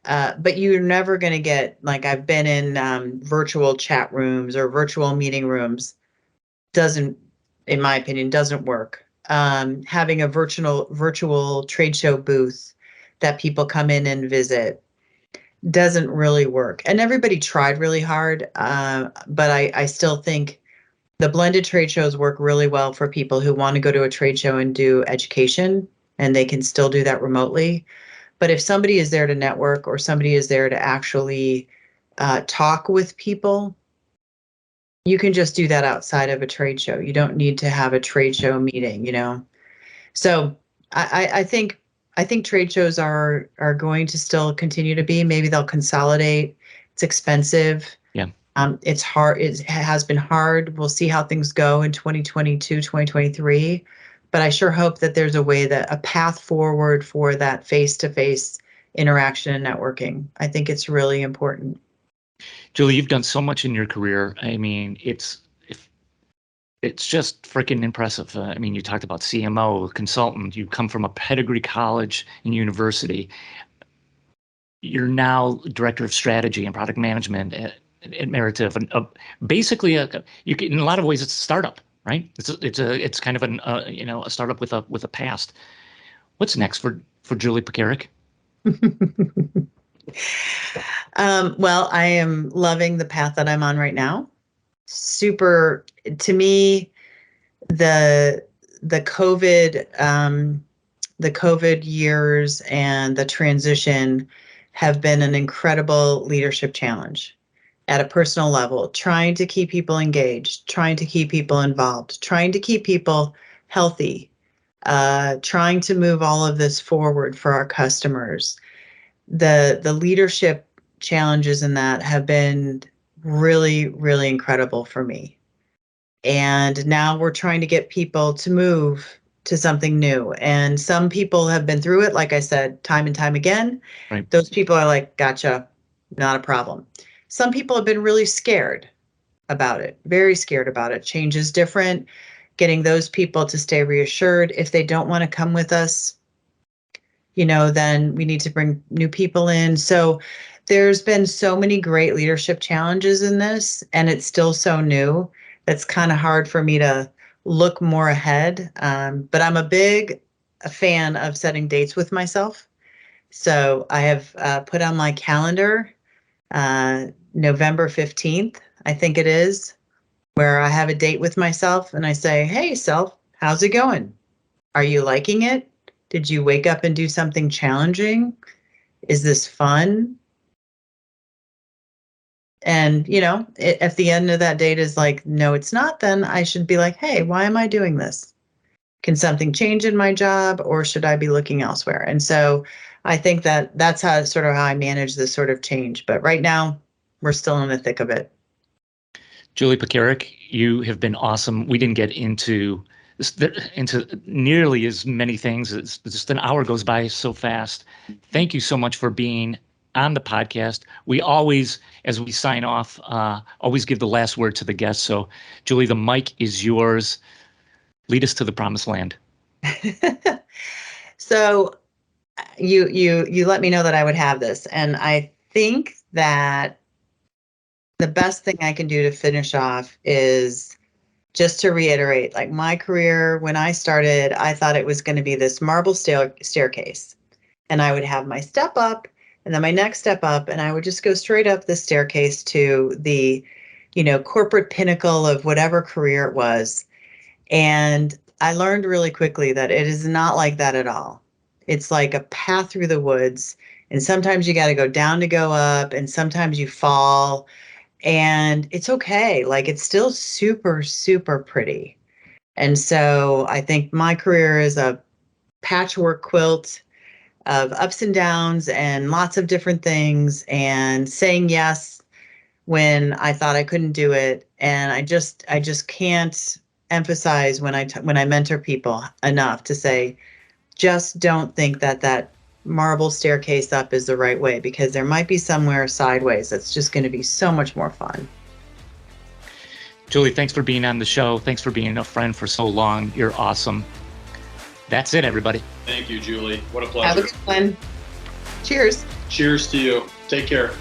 But you're never going to get, like, I've been in virtual chat rooms or virtual meeting rooms. In my opinion, doesn't work. Having a virtual trade show booth that people come in and visit doesn't really work. And everybody tried really hard, but I still think the blended trade shows work really well for people who want to go to a trade show and do education, and they can still do that remotely. But if somebody is there to network, or somebody is there to actually talk with people, you can just do that outside of a trade show. You don't need to have a trade show meeting, So I think trade shows are going to still continue to be. Maybe they'll consolidate. It's expensive.
Yeah.
It's hard. It has been hard. We'll see how things go in 2022, 2023. But I sure hope that there's a path forward for that face-to-face interaction and networking. I think it's really important.
Julie, you've done so much in your career. I mean, it's just freaking impressive. I mean, you talked about CMO, consultant. You come from a pedigree college and university. You're now director of strategy and product management at Merative, and basically, in a lot of ways, it's a startup, right? It's kind of a startup with a past. What's next for Julie Pekarek?
Well, I am loving the path that I'm on right now. Super, to me, the COVID years and the transition have been an incredible leadership challenge at a personal level, trying to keep people engaged, trying to keep people involved, trying to keep people healthy, trying to move all of this forward for our customers. The leadership challenges in that have been really, really incredible for me. And now we're trying to get people to move to something new. And some people have been through it, like I said, time and time again.
Right.
Those people are like, gotcha, not a problem. Some people have been really scared about it, very scared about it. Change is different. Getting those people to stay reassured. If they don't want to come with us, then we need to bring new people in. So there's been so many great leadership challenges in this, and it's still so new. That's kind of hard for me to look more ahead. But I'm a fan of setting dates with myself. So I have put on my calendar November 15th, I think it is, where I have a date with myself and I say, hey, self, how's it going? Are you liking it? Did you wake up and do something challenging? Is this fun? And, at the end of that date is like, no, it's not. Then I should be like, hey, why am I doing this? Can something change in my job, or should I be looking elsewhere? And so I think that's how I manage this sort of change. But right now, we're still in the thick of it.
Julie Pekarek, you have been awesome. We didn't get into nearly as many things. It's just an hour goes by so fast. Thank you so much for being on the podcast. We always, as we sign off, always give the last word to the guest. So, Julie, the mic is yours. Lead us to the promised land.
So, you let me know that I would have this, and I think that the best thing I can do to finish off is just to reiterate, like my career, when I started, I thought it was going to be this marble staircase, and I would have my step up and then my next step up, and I would just go straight up the staircase to the, corporate pinnacle of whatever career it was. And I learned really quickly that it is not like that at all. It's like a path through the woods, and sometimes you got to go down to go up, and sometimes you fall. And it's okay. Like, it's still super, super pretty. And so I think my career is a patchwork quilt of ups and downs and lots of different things, and saying yes when I thought I couldn't do it. And I just can't emphasize when I mentor people enough to say, just don't think that marble staircase up is the right way, because there might be somewhere sideways that's just going to be so much more fun.
Julie, thanks for being on the show. Thanks for being a friend for so long. You're awesome. That's it, everybody.
Thank you, Julie. What a pleasure.
Have a good one. Cheers.
Cheers to you. Take care.